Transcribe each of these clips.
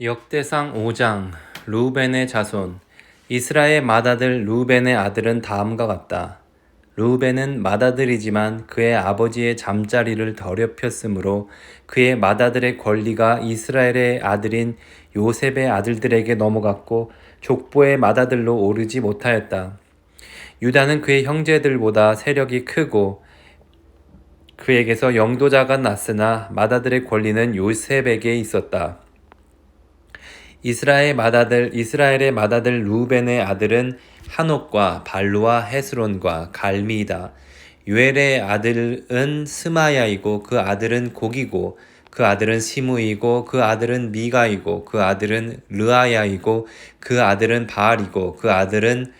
역대상 5장 르우벤의 자손. 이스라엘 맏아들 르우벤의 아들은 다음과 같다. 르우벤은 맏아들이지만 그의 아버지의 잠자리를 더럽혔으므로 그의 맏아들의 권리가 이스라엘의 아들인 요셉의 아들들에게 넘어갔고 족보의 맏아들로 오르지 못하였다. 유다는 그의 형제들보다 세력이 크고 그에게서 영도자가 났으나 맏아들의 권리는 요셉에게 있었다. 이스라엘의 맏아들 르우벤의 아들은 한옥과 발루와 헤스론과 갈미이다. 요엘의 아들은 스마야이고 그 아들은 곡이고 그 아들은 시므이고 그 아들은 미가이고 그 아들은 르아야이고 그 아들은 바알이고 그 아들은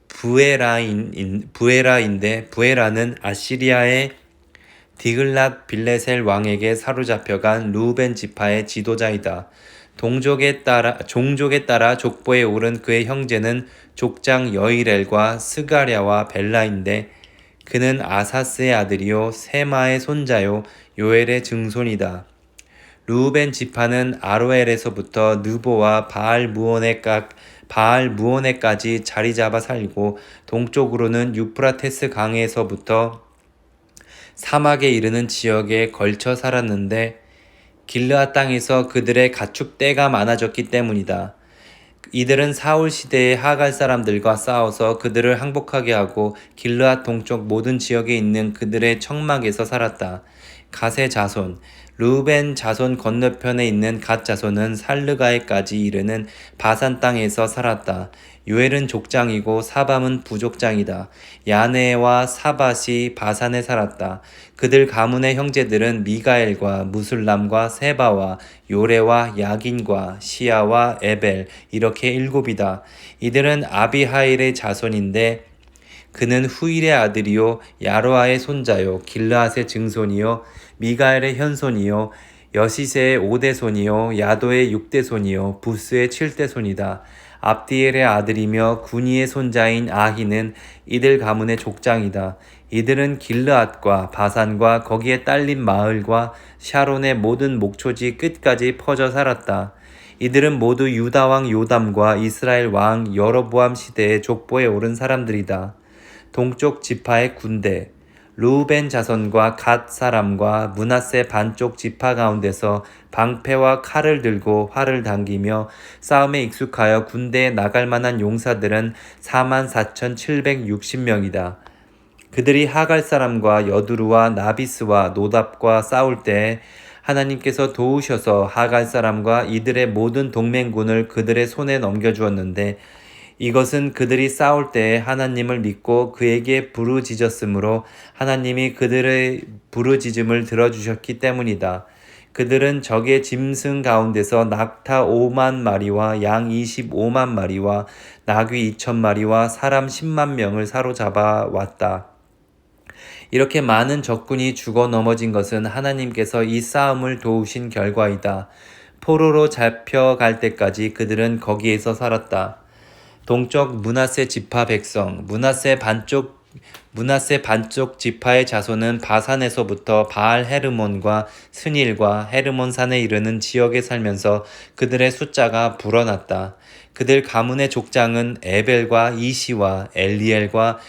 부에라인데 부에라는 아시리아의 디글랏 빌레셀 왕에게 사로잡혀간 르우벤 지파의 지도자이다. 종족에 따라 족보에 오른 그의 형제는 족장 여이렐과 스가랴와 벨라인데 그는 아사스의 아들이요 세마의 손자요 요엘의 증손이다. 르우벤 지파는 아로엘에서부터 느보와 바알 무온에까지 자리 잡아 살고 동쪽으로는 유프라테스 강에서부터 사막에 이르는 지역에 걸쳐 살았는데 길르앗 땅에서 그들의 가축 떼가 많아졌기 때문이다. 이들은 사울 시대의 하갈 사람들과 싸워서 그들을 항복하게 하고 길르앗 동쪽 모든 지역에 있는 그들의 청막에서 살았다. 갓의 자손. 르우벤 자손 건너편에 있는 갓 자손은 살르가에까지 이르는 바산 땅에서 살았다. 요엘은 족장이고 사밤은 부족장이다. 야네와 사밧이 바산에 살았다. 그들 가문의 형제들은 미가엘과 무술람과 세바와 요레와 야긴과 시아와 에벨 이렇게 7이다. 이들은 아비하일의 자손인데 그는 후일의 아들이요 야로아의 손자요 길르앗의 증손이요 미가엘의 현손이요 여시세의 5대손이요 야도의 6대손이요 부스의 7대손이다. 압디엘의 아들이며 구니의 손자인 아히는 이들 가문의 족장이다. 이들은 길르앗과 바산과 거기에 딸린 마을과 샤론의 모든 목초지 끝까지 퍼져 살았다. 이들은 모두 유다 왕 요담과 이스라엘 왕 여로보암 시대의 족보에 오른 사람들이다. 동쪽 지파의 군대. 르우벤 자손과 갓 사람과 므낫세 반쪽 지파 가운데서 방패와 칼을 들고 활을 당기며 싸움에 익숙하여 군대에 나갈 만한 용사들은 44,760명이다. 그들이 하갈 사람과 여두루와 나비스와 노답과 싸울 때 하나님께서 도우셔서 하갈 사람과 이들의 모든 동맹군을 그들의 손에 넘겨주었는데 이것은 그들이 싸울 때에 하나님을 믿고 그에게 부르짖었으므로 하나님이 그들의 부르짖음을 들어주셨기 때문이다. 그들은 적의 짐승 가운데서 낙타 5만 마리와 양 25만 마리와 나귀 2천 마리와 사람 10만 명을 사로잡아 왔다. 이렇게 많은 적군이 죽어 넘어진 것은 하나님께서 이 싸움을 도우신 결과이다. 포로로 잡혀갈 때까지 그들은 거기에서 살았다. 동쪽 므낫세 지파 백성. 므낫세 반쪽 지파의 자손은 바산에서부터 바알 헤르몬과 스닐과 헤르몬산에 이르는 지역에 살면서 그들의 숫자가 불어났다. 그들 가문의 족장은 에벨과 이시와 엘리엘과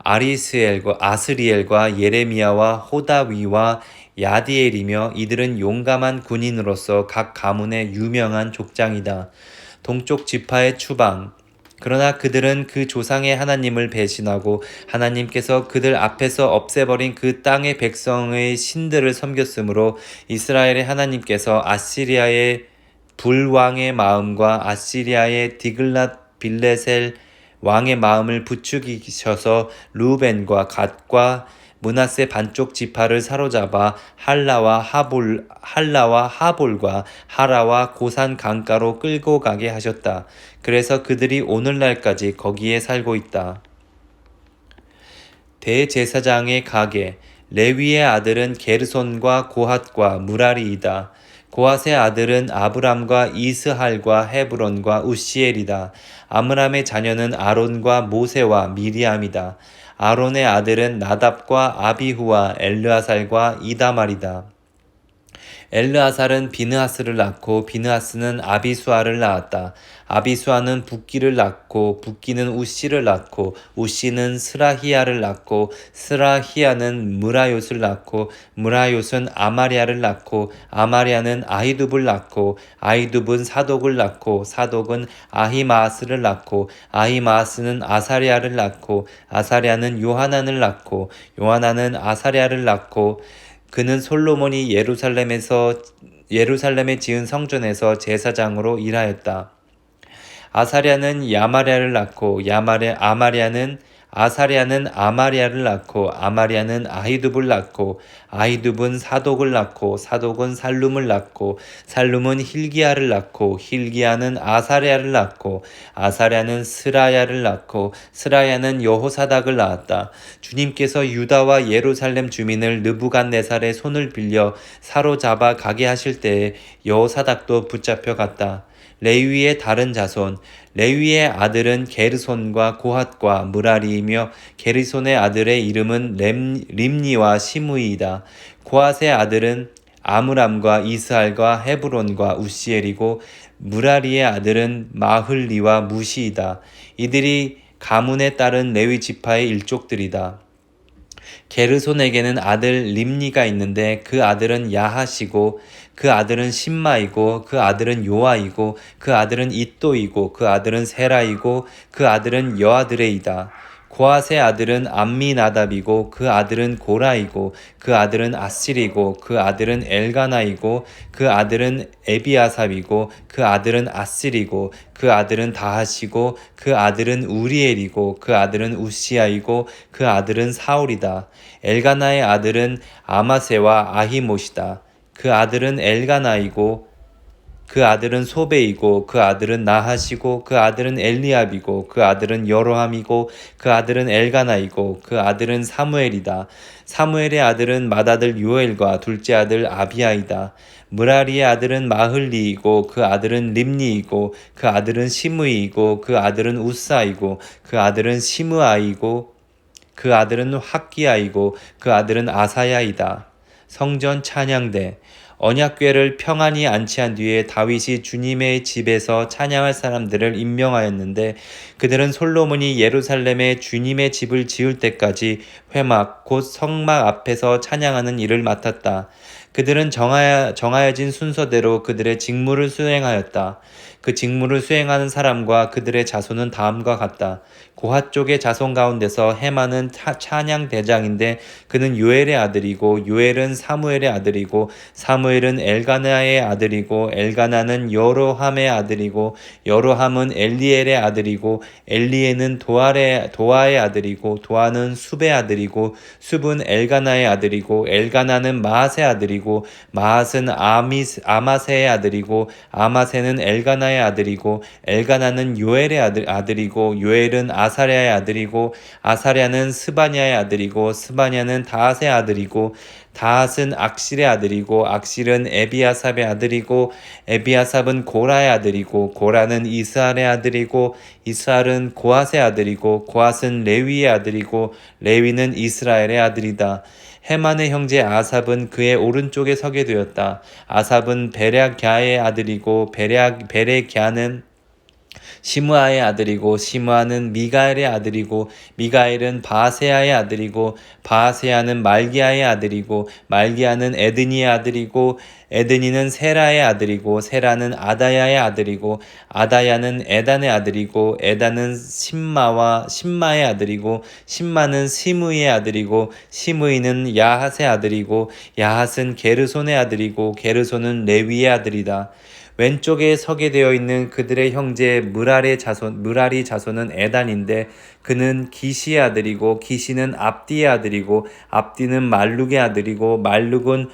아스리엘과 예레미야와 호다위와 야디엘이며 이들은 용감한 군인으로서 각 가문의 유명한 족장이다. 동쪽 지파의 추방. 그러나 그들은 그 조상의 하나님을 배신하고 하나님께서 그들 앞에서 없애버린 그 땅의 백성의 신들을 섬겼으므로 이스라엘의 하나님께서 아시리아의 불왕의 마음과 아시리아의 디글랏 빌레셀 왕의 마음을 부추기셔서 르우벤과 갓과 므낫세 반쪽 지파를 사로잡아 할라와 하볼과 하라와 고산 강가로 끌고 가게 하셨다. 그래서 그들이 오늘날까지 거기에 살고 있다. 대제사장의 가계. 레위의 아들은 게르손과 고핫과 무라리이다. 고핫의 아들은 아브람과 이스할과 헤브론과 우시엘이다. 아므람의 자녀는 아론과 모세와 미리암이다. 아론의 아들은 나답과 아비후와 엘르아살과 이다말이다. 엘르아살은 비느하스를 낳고 비느하스는 아비수아를 낳았다. 아비수아는 붓기를 낳고 붓기는 우시를 낳고 우시는 스라히야를 낳고 스라히야는 무라요스를 낳고 무라요스는 아마리아를 낳고 아마리아는 아히둡을 낳고 아히둡은 사독을 낳고 사독은 아히마아스를 낳고 아히마아스는 아사리아를 낳고 아사리아는 요하난을 낳고 요하난은 아사리아를 낳고 그는 솔로몬이 예루살렘에 지은 성전에서 제사장으로 일하였다. 아사리아는 야마리아를 낳고 아사리아는 아마리아를 낳고 아마리아는 아히둡을 낳고 아히둡은 사독을 낳고 사독은 살룸을 낳고 살룸은 힐기야를 낳고 힐기야는 아사리아를 낳고 아사리아는 스라야를 낳고 스라야는 여호사닥을 낳았다. 주님께서 유다와 예루살렘 주민을 느부갓네살의 손을 빌려 사로잡아 가게 하실 때에 여호사닥도 붙잡혀 갔다. 레위의 다른 자손. 레위의 아들은 게르손과 고핫과 무라리이며 게르손의 아들의 이름은 림니와 시므이이다. 고핫의 아들은 아므람과 이스할과 헤브론과 우시엘이고 무라리의 아들은 마흘리와 무시이다. 이들이 가문에 따른 레위 지파의 일족들이다. 게르손에게는 아들 림니가 있는데 그 아들은 야하시고 그 아들은 심마이고 그 아들은 요아이고 그 아들은 잇도이고 그 아들은 세라이고 그 아들은 여아드레이다. 고핫의 아들은 암미나답이고 그 아들은 고라이고 그 아들은 아실이고 그 아들은 엘가나이고 그 아들은 에비아삽이고 그 아들은 아실이고 그 아들은 다하시고 그 아들은 우리엘이고 그 아들은 우시아이고 그 아들은 사울이다. 엘가나의 아들은 아마세와 아히못이다. 그 아들은 엘가나이고 그 아들은 소베이고 그 아들은 나하시고 그 아들은 엘리압이고 그 아들은 여로함이고 그 아들은 엘가나이고 그 아들은 사무엘이다. 사무엘의 아들은 맏아들 요엘과 둘째 아들 아비아이다. 무라리의 아들은 마흘리이고 그 아들은 림니이고 그 아들은 시므이이고 그 아들은 우사이고 그 아들은 시므아이고 그 아들은 학기야이고 그 아들은 아사야이다. 성전 찬양대. 언약궤를 평안히 안치한 뒤에 다윗이 주님의 집에서 찬양할 사람들을 임명하였는데 그들은 솔로몬이 예루살렘에 주님의 집을 지을 때까지 회막 곧 성막 앞에서 찬양하는 일을 맡았다. 그들은 정하여진 순서대로 그들의 직무를 수행하였다. 그 직무를 수행하는 사람과 그들의 자손은 다음과 같다. 고핫 쪽의 자손 가운데서 헤만은 찬양 대장인데 그는 요엘의 아들이고 요엘은 사무엘의 아들이고 사무엘은 엘가나의 아들이고 엘가나는 여로함의 아들이고 여로함은 엘리엘의 아들이고 엘리엘은 도아의 아들이고 도아는 숲의 아들이고 숲은 엘가나의 아들이고 엘가나는 마앗의 아들이고 마앗은 아마세의 아들이고 아마세는 엘가나의 아들이고 엘가나는 요엘의 아들이고 요엘은 아사랴의 아들이고 아사랴는 스바냐의 아들이고 스바냐는 다핫의 아들이고 다핫은 악실의 아들이고 악실은 에비아삽의 아들이고 에비아삽은 고라의 아들이고 고라는 이스할의 아들이고 이스할은 고핫의 아들이고 고핫은 레위의 아들이고 레위는 이스라엘의 아들이다. 헤만의 형제 아삽은 그의 오른쪽에 서게 되었다. 아삽은 베랴갸의 아들이고 베레갸는 시므아의 아들이고 시므아는 미가엘의 아들이고 미가엘은 바세아의 아들이고 바세아는 말기야의 아들이고 말기야는 에드니의 아들이고 에드니는 세라의 아들이고 세라는 아다야의 아들이고 아다야는 에단의 아들이고 에단은 심마의 아들이고 심마는 시므이의 아들이고 시므이는 야핫의 아들이고 야핫은 게르손의 아들이고 게르손은 레위의 아들이다. 왼쪽에 서게 되어 있는 그들의 형제 무라리 자손은 에단인데 그는 기시의 아들이고 기시는 압디의 아들이고 압디는 말룩의 아들이고 말룩은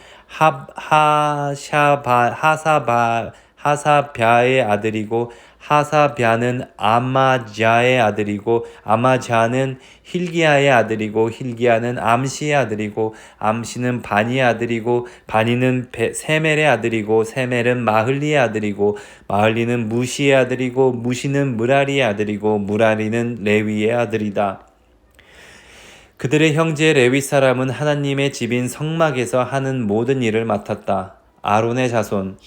하사바의 아들이고 하사뱤은 아마자의 아들이고 아마자는 힐기야의 아들이고 힐기야는 암시의 아들이고 암시는 바니의 아들이고 바니는 세멜의 아들이고 세멜은 마흘리의 아들이고 마흘리는 무시의 아들이고 무시는 무라리의 아들이고 무라리는 레위의 아들이다. 그들의 형제 레위 사람은 하나님의 집인 성막에서 하는 모든 일을 맡았다. 아론의 자손.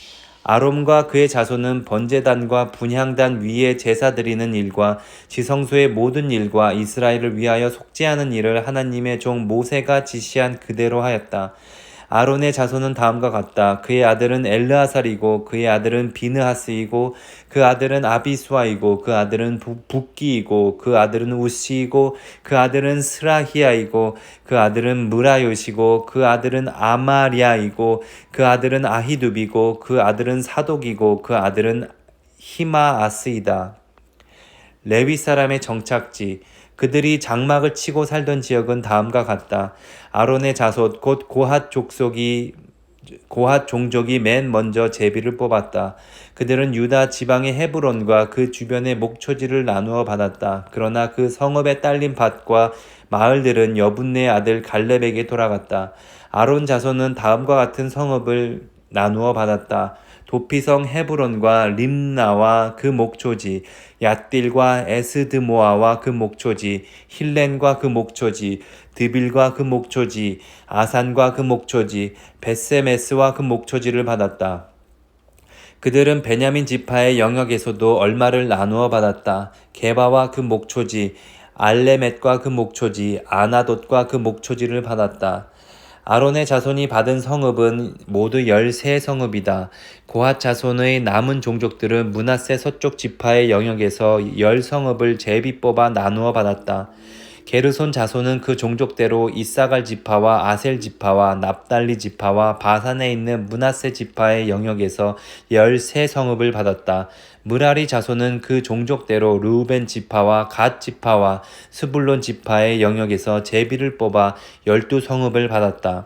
아론과 그의 자손은 번제단과 분향단 위에 제사 드리는 일과 지성소의 모든 일과 이스라엘을 위하여 속죄하는 일을 하나님의 종 모세가 지시한 그대로 하였다. 아론의 자손은 다음과 같다. 그의 아들은 엘르아살이고 그의 아들은 비느하스이고 그 아들은 아비수아이고 그 아들은 붓기이고 그 아들은 우시이고 그 아들은 스라히아이고 그 아들은 무라요시고 그 아들은 아마리아이고 그 아들은 아히둡이고 그 아들은 사독이고 그 아들은 히마아스이다. 레위 사람의 정착지. 그들이 장막을 치고 살던 지역은 다음과 같다. 아론의 자손 곧 고핫 종족이 맨 먼저 제비를 뽑았다. 그들은 유다 지방의 헤브론과 그 주변의 목초지를 나누어 받았다. 그러나 그 성읍에 딸린 밭과 마을들은 여분네 아들 갈렙에게 돌아갔다. 아론 자손은 다음과 같은 성읍을 나누어 받았다. 도피성 헤브론과 림나와 그 목초지, 얏딜과 에스드모아와 그 목초지, 힐렌과 그 목초지, 드빌과 그 목초지, 아산과 그 목초지, 벳세메스와 그 목초지를 받았다. 그들은 베냐민 지파의 영역에서도 얼마를 나누어 받았다. 게바와 그 목초지, 알레멧과 그 목초지, 아나돗과 그 목초지를 받았다. 아론의 자손이 받은 성읍은 모두 13성읍이다. 고핫 자손의 남은 종족들은 므낫세 서쪽 지파의 영역에서 10성읍을 제비 뽑아 나누어 받았다. 게르손 자손은 그 종족대로 이사갈 지파와 아셀 지파와 납달리 지파와 바산에 있는 므낫세 지파의 영역에서 13성읍을 받았다. 무라리 자손은 그 종족대로 르우벤 지파와 갓 지파와 스불론 지파의 영역에서 제비를 뽑아 12성읍을 받았다.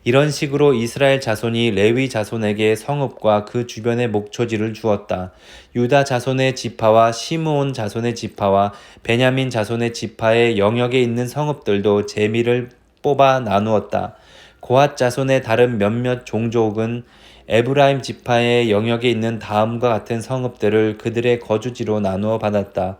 이런 식으로 이스라엘 자손이 레위 자손에게 성읍과 그 주변의 목초지를 주었다. 유다 자손의 지파와 시므온 자손의 지파와 베냐민 자손의 지파의 영역에 있는 성읍들도 제비를 뽑아 나누었다. 고핫 자손의 다른 몇몇 종족은 에브라임 지파의 영역에 있는 다음과 같은 성읍들을 그들의 거주지로 나누어 받았다.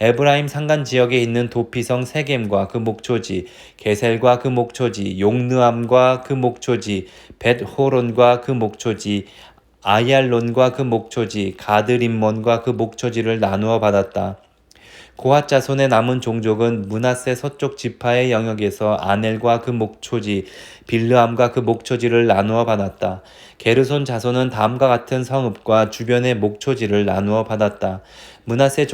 에브라임 산간 지역에 있는 도피성 세겜과 그 목초지, 게셀과 그 목초지, 용느암과 그 목초지, 벳호론과 그 목초지, 아얄론과 그 목초지, 가드림몬과 그 목초지를 나누어 받았다. 고핫 자손의 남은 종족은 므낫세 서쪽 지파의 영역에서 아넬과 그 목초지, 빌르암과 그 목초지를 나누어 받았다. 게르손 자손은 다음과 같은 성읍과 주변의 목초지를 나누어 받았다. 므낫세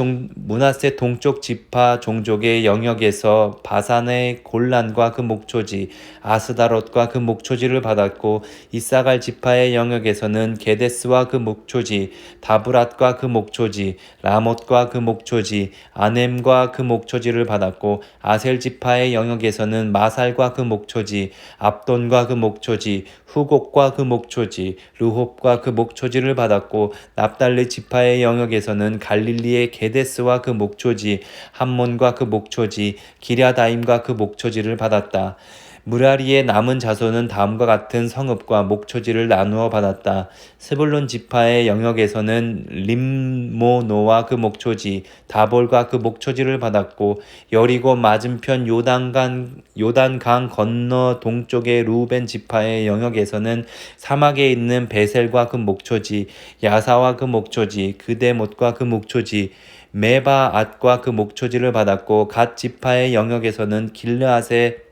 동쪽 지파 종족의 영역에서 바산의 골란과 그 목초지, 아스다롯과 그 목초지를 받았고 이사갈 지파의 영역에서는 게데스와 그 목초지, 다브랏과 그 목초지, 라못과 그 목초지, 아넴과 그 목초지를 받았고 아셀 지파의 영역에서는 마살과 그 목초지, 압돈과 그 목초지, 후곡과 그 목초지, 르홉과 그 목초지를 받았고 납달리 지파의 영역에서는 갈릴리의 게데스와 그 목초지, 함몬과 그 목초지, 기랴다임과 그 목초지를 받았다. 무라리의 남은 자손은 다음과 같은 성읍과 목초지를 나누어 받았다. 스불론 지파의 영역에서는 림모노와 그 목초지, 다볼과 그 목초지를 받았고 여리고 맞은편 요단강 건너 동쪽의 루벤 지파의 영역에서는 사막에 있는 베셀과 그 목초지, 야사와 그 목초지, 그데못과 그 목초지, 메바앗과 그 목초지를 받았고 갓 지파의 영역에서는 길르앗의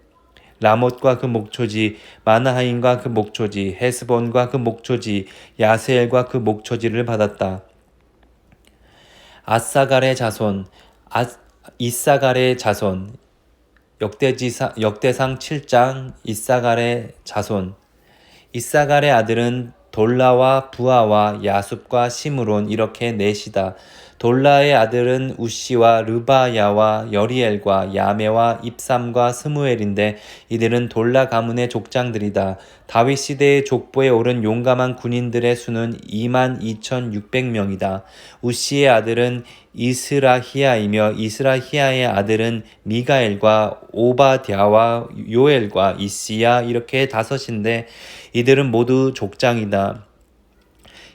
라못과 그 목초지, 마나하임과 그 목초지, 헤스본과 그 목초지, 야세엘과 그 목초지를 받았다. 이사갈의 자손 역대상 7장 이사갈의 자손. 이사갈의 아들은 돌라와 부하와 야숲과 시므론 이렇게 넷이다. 돌라의 아들은 우시와 르바야와 여리엘과 야메와 입삼과 스무엘인데 이들은 돌라 가문의 족장들이다. 다윗 시대의 족보에 오른 용감한 군인들의 수는 22,600명이다. 우시의 아들은 이스라히야이며 이스라히야의 아들은 미가엘과 오바댜와 요엘과 이시야 이렇게 다섯인데 이들은 모두 족장이다.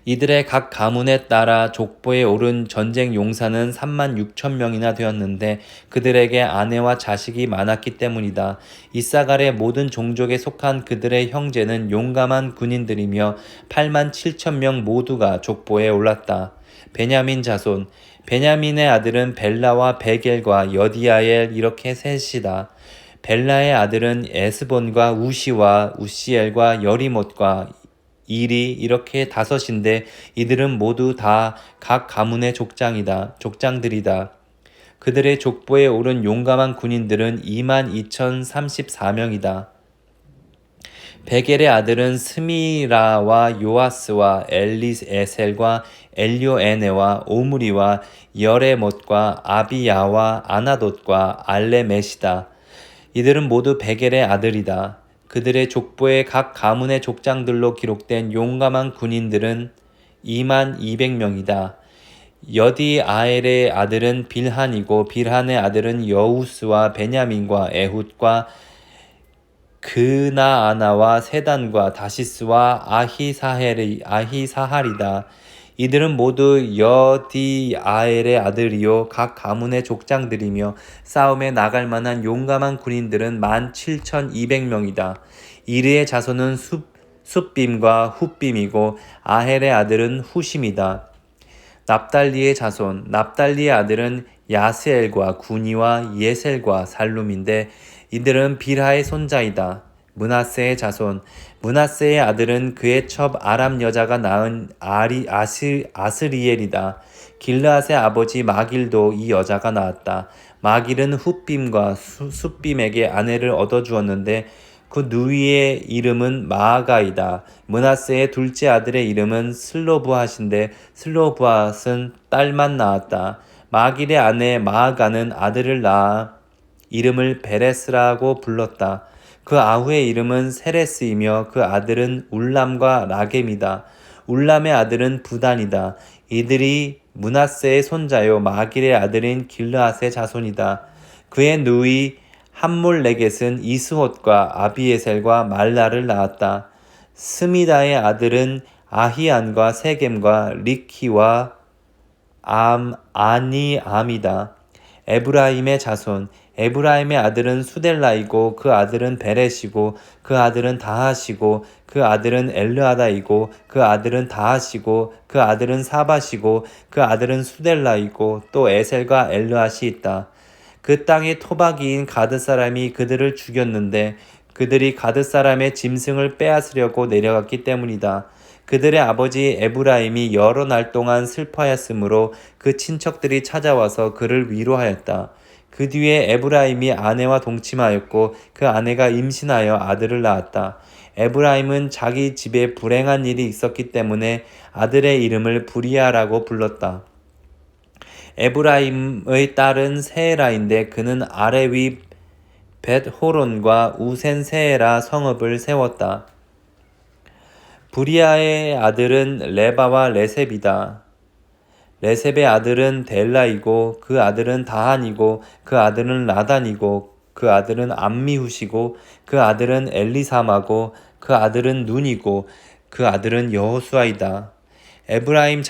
이들의 각 가문에 따라 족보에 오른 전쟁 용사는 3만 6천 명이나 되었는데 그들에게 아내와 자식이 많았기 때문이다. 이사갈의 모든 종족에 속한 그들의 형제는 용감한 군인들이며 8만 7천 명 모두가 족보에 올랐다. 베냐민 자손 베냐민의 아들은 벨라와 베겔과 여디아엘 이렇게 셋이다. 벨라의 아들은 에스본과 우시와 우시엘과 여리못과 일이 이렇게 다섯인데 이들은 모두 다 각 가문의 족장들이다. 그들의 족보에 오른 용감한 군인들은 2만 2,034명이다. 베겔의 아들은 스미라와 요아스와 엘리에셀과 엘요에네와 오므리와 여레못과 아비야와 아나돗과 알레메시다. 이들은 모두 베겔의 아들이다. 그들의 족보에 각 가문의 족장들로 기록된 용감한 군인들은 2만 200명이다. 여디아엘의 아들은 빌한이고 빌한의 아들은 여우스와 베냐민과 에훗과 그나아나와 세단과 다시스와 아히사할이다. 이들은 모두 여디아엘의 아들이요 각 가문의 족장들이며 싸움에 나갈 만한 용감한 군인들은 17,200명이다. 이르의 자손은 숫빔과 훗빔이고 아헬의 아들은 후심이다. 납달리의 자손 납달리의 아들은 야스엘과 구니와 예셀과 살룸인데 이들은 빌하의 손자이다. 므낫세의 자손 므낫세의 아들은 그의 첩 아람 여자가 낳은 아스리엘이다. 길르앗의 아버지 마길도 이 여자가 낳았다. 마길은 훗빔과 숫빔에게 아내를 얻어주었는데 그 누이의 이름은 마아가이다. 므낫세의 둘째 아들의 이름은 슬로브핫인데 슬로브핫은 딸만 낳았다. 마길의 아내 마아가는 아들을 낳아 이름을 베레스라고 불렀다. 그 아후의 이름은 세레스이며 그 아들은 울람과 라겜이다. 울람의 아들은 부단이다. 이들이 므낫세의 손자요 마길의 아들인 길르앗의 자손이다. 그의 누이 함몰레겟은 이스홑과 아비에셀과 말라를 낳았다. 스미다의 아들은 아히안과 세겜과 리키와 아니암이다. 에브라임의 자손 에브라임의 아들은 수델라이고 그 아들은 베렛이고 그 아들은 다하시고 그 아들은 엘르아다이고 그 아들은 다하시고 그 아들은 사바시고 그 아들은 수델라이고 또 에셀과 엘르앗이 있다. 그 땅의 토박이인 가드 사람이 그들을 죽였는데 그들이 가드 사람의 짐승을 빼앗으려고 내려갔기 때문이다. 그들의 아버지 에브라임이 여러 날 동안 슬퍼하였으므로 그 친척들이 찾아와서 그를 위로하였다. 그 뒤에 에브라임이 아내와 동침하였고 그 아내가 임신하여 아들을 낳았다. 에브라임은 자기 집에 불행한 일이 있었기 때문에 아들의 이름을 부리아라고 불렀다. 에브라임의 딸은 세에라인데 그는 아레위 벳호론과 우센 세에라 성읍을 세웠다. 부리아의 아들은 레바와 레셉이다. 레셉의 아들은 델라이고 그 아들은 다한이고 그 아들은 라단이고 그 아들은 암미훗이고 그 아들은 엘리사마고 그 아들은 눈이고 그 아들은 여호수아이다. 에브라임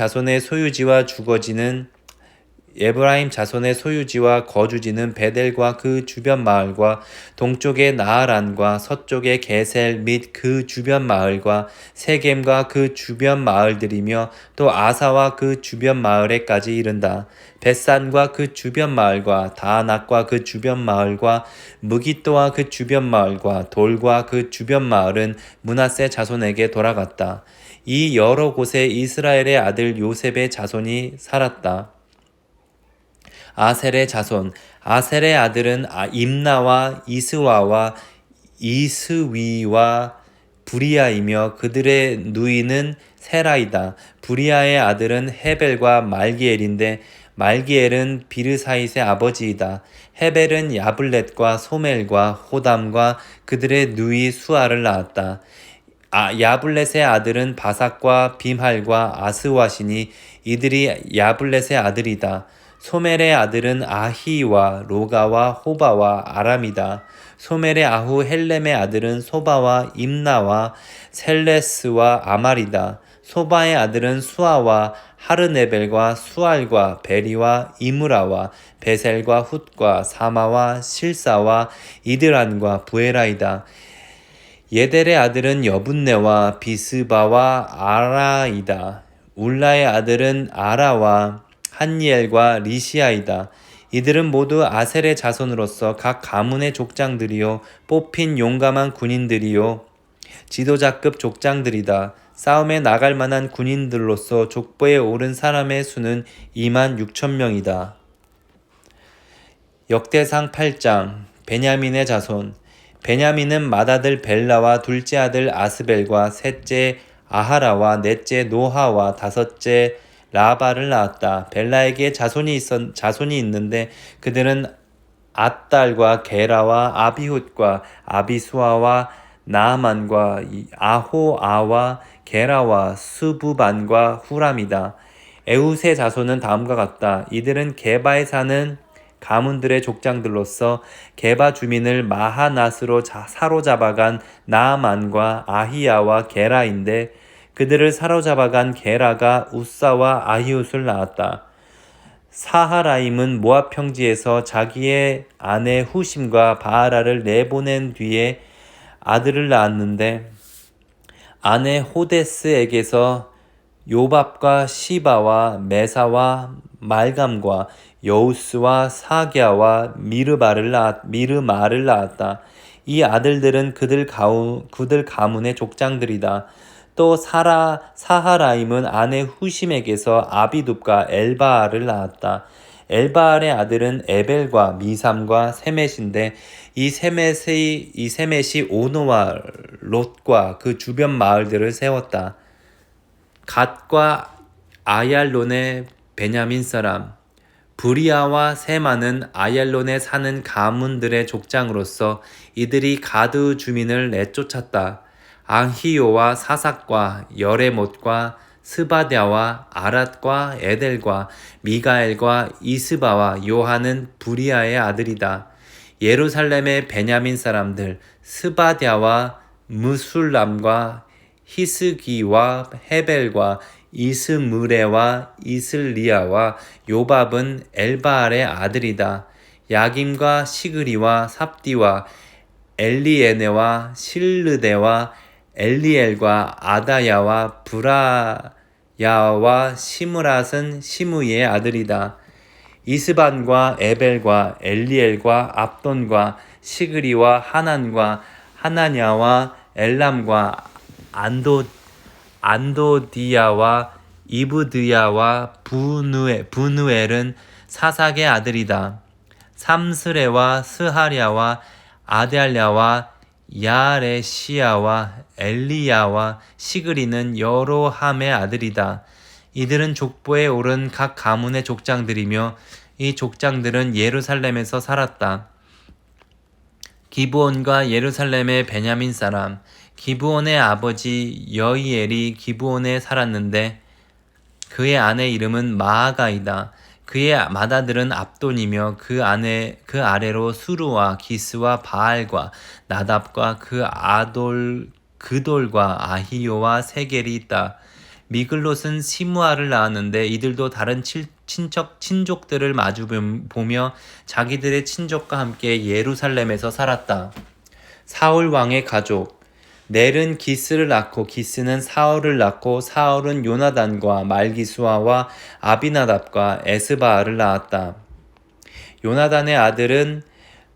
자손의 소유지와 거주지는 베델과 그 주변 마을과 동쪽의 나하란과 서쪽의 게셀 및 그 주변 마을과 세겜과 그 주변 마을들이며 또 아사와 그 주변 마을에까지 이른다. 벳산과 그 주변 마을과 다낙과 그 주변 마을과 무기또와 그 주변 마을과 돌과 그 주변 마을은 므낫세 자손에게 돌아갔다. 이 여러 곳에 이스라엘의 아들 요셉의 자손이 살았다. 아셀의 자손 아셀의 아들은 임나와 이스와와 이스위와 부리아이며 그들의 누이는 세라이다. 부리아의 아들은 헤벨과 말기엘인데 말기엘은 비르사잇의 아버지이다. 헤벨은 야블렛과 소멜과 호담과 그들의 누이 수아를 낳았다. 야블렛의 아들은 바삭과 빔할과 아스와시니 이들이 야블렛의 아들이다. 소멜의 아들은 아히와 로가와 호바와 아람이다. 소멜의 아후 헬렘의 아들은 소바와 임나와 셀레스와 아말이다. 소바의 아들은 수아와 하르네벨과 수알과 베리와 이므라와 베셀과 훗과 사마와 실사와 이드란과 부에라이다. 예델의 아들은 여분네와 비스바와 아라이다. 울라의 아들은 아라와 한니엘과 리시아이다. 이들은 모두 아셀의 자손으로서 각 가문의 족장들이요 뽑힌 용감한 군인들이요 지도자급 족장들이다. 싸움에 나갈 만한 군인들로서 족보에 오른 사람의 수는 2만 6천 명이다. 역대상 8장 베냐민의 자손. 베냐민은 맏아들 벨라와 둘째 아들 아스벨과 셋째 아하라와 넷째 노하와 다섯째 라바를 낳았다. 벨라에게 자손이 있는데 그들은 앗달과 게라와 아비훗과 아비수아와 나아만과 아호아와 게라와 스부반과 후람이다. 에훗의 자손은 다음과 같다. 이들은 게바에 사는 가문들의 족장들로서 게바 주민을 마하낫으로 사로잡아간 나아만과 아히야와 게라인데 그들을 사로잡아간 게라가 우사와 아히웃을 낳았다. 사하라임은 모압 평지에서 자기의 아내 후심과 바하라를 내보낸 뒤에 아들을 낳았는데 아내 호데스에게서 요밥과 시바와 메사와 말감과 여우스와 사갸와 미르마를 낳았다. 이 아들들은 그들 가문의 족장들이다. 또 사하라임은 아내 후심에게서 아비둡과 엘바알을 낳았다. 엘바알의 아들은 에벨과 미삼과 세мет인데 이 세멧이 오노와 롯과 그 주변 마을들을 세웠다. 갓과 아얄론의 베냐민 사람. 브리아와 세마는 아얄론에 사는 가문들의 족장으로서 이들이 가드 주민을 내쫓았다. 앙히요와 사삭과 여레못과 스바랴와 아랏과 에델과 미가엘과 이스바와 요한은 브리아의 아들이다. 예루살렘의 베냐민 사람들 스바랴와 무술람과 히스기와 헤벨과 이스므레와 이슬리아와 요밥은 엘바알의 아들이다. 야김과 시그리와 삽디와 엘리에네와 실르데와 엘리엘과 아다야와 브라야와 시므랏은 시므이의 아들이다. 이스반과 에벨과 엘리엘과 압돈과 시그리와 하난과 하나냐와 엘람과 안도디야와 이브드야와 부누엘은 사삭의 아들이다. 삼스레와 스하랴와 아달랴와 야레시야와 엘리야와 시그리는 여로함의 아들이다. 이들은 족보에 오른 각 가문의 족장들이며 이 족장들은 예루살렘에서 살았다. 기브온과 예루살렘의 베냐민 사람. 기브온의 아버지 여이엘이 기브온에 살았는데 그의 아내 이름은 마아가이다. 그의 맏아들은 압돈이며 그 아래로 수루와 기스와 바알과 나답과 그돌과 아히요와 세겔이 있다. 미글롯은 시므아를 낳았는데 이들도 다른 친족들을 마주보며 자기들의 친족과 함께 예루살렘에서 살았다. 사울 왕의 가족. 넬은 기스를 낳고 기스는 사울을 낳고 사울은 요나단과 말기수아와 아비나답과 에스바알을 낳았다. 요나단의 아들은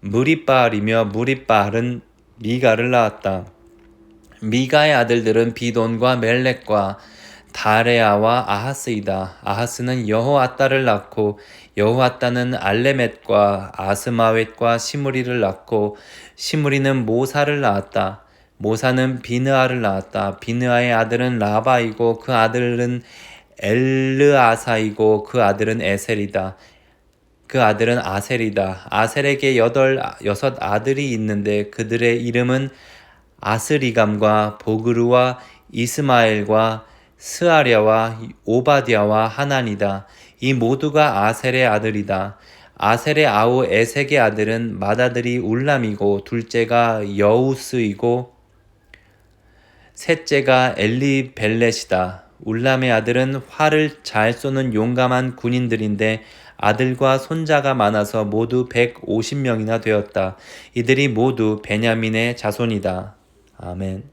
무립바알이며 무립바알은 미가를 낳았다. 미가의 아들들은 비돈과 멜렉과 다레아와 아하스이다. 아하스는 여호아따를 낳고 여호아따는 알레멧과 아스마웻과 시므리를 낳고 시므리는 모사를 낳았다. 모사는 비느아를 낳았다. 비느아의 아들은 라바이고 그 아들은 엘르아사이고 그 아들은 에셀이다. 그 아들은 아셀이다. 아셀에게 여섯 아들이 있는데 그들의 이름은 아스리감과 보그루와 이스마엘과 스아랴와 오바댜와 하난이다. 이 모두가 아셀의 아들이다. 아셀의 아우 에색의 아들은 맏아들이 울람이고 둘째가 여우스이고 셋째가 엘리벨렛이다. 울람의 아들은 활을 잘 쏘는 용감한 군인들인데 아들과 손자가 많아서 모두 150명이나 되었다. 이들이 모두 베냐민의 자손이다. 아멘.